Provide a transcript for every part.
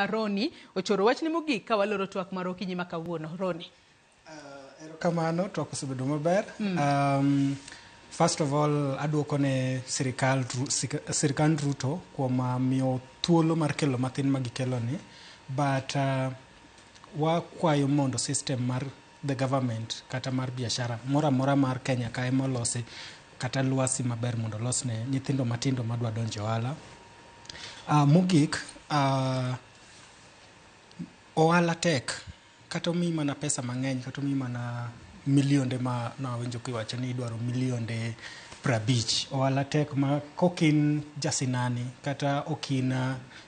Roni ochoro wachni mogik ka waloro twak mar okinyi ma kawuono. Roni. Erokamano, twak osebedo maber. First of all, aduoko ne sirikand Ruto kuom miyo thuolo mar kelo mathin magikelo ni, but wakwayo mondo system mar the government kata mar biashara mora mora mar Kenya kae molosi kata lwasi maber mondo los ne nyithindo matindo madwa donjo ohala. Mogik, ohala tek kata omi mana pesa mang'eny kata omi mana milionde ma nawinjo kiwacho ni idwaro milionde 50. Ohala tek ma kokin jasinani kata okin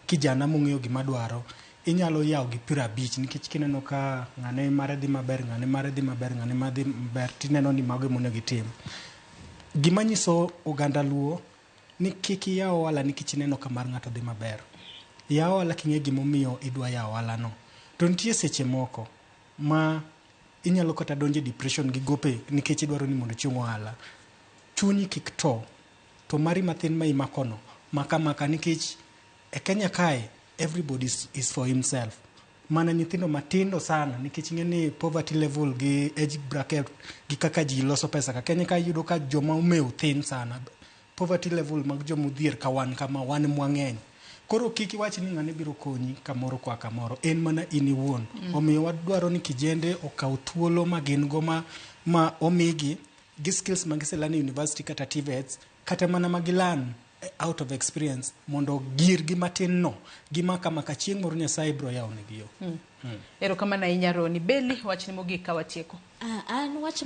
kijana mong'eyo gima dwaro, inyalo yawo gi 50 nikech kineno ka ng'ane mare dhi maber, ng'ane mare dhi maber, ng'ane mare dhi maber, tineno ni mago monego gitim. Gima nyiso oganda Luo ni kik iyaw ohala nikech ineno ka mar ng'ato dhi maber. Yaw ohala king'e gimomiyo idwa yawo ohala no. To nitie seche moko ma inyalo kata donje depression gi gope nikech idwaro ni mondo chung ohala. Chunyi kik to mari mathin ma imakono maka nikech e Kenya kae everybody is for himself. Mana nyithindo matindo sana nikech ing'eni poverty level gi age bracket gi kaka ji loso pesa ka Kenya kae yudo ka joma omeo thin sana. Poverty level mag jomodhier ka wan kama wan mwang'eny. Koro kik iwach ni ng'ane biro konyi kamoro kwa kamoro, en mana in iwuon. Omiyo wadwaro ni kijende okaw thuolo ma gin go ma omigi gi skills magiselani university kata TVETs kata mana magilan out of experience mondo girgi matin no gima kama ka chieng' moro Nyasaye biro yawo negi yo. Erokamano ahinya Roni. Beli wachni mogik ka watieko. An wach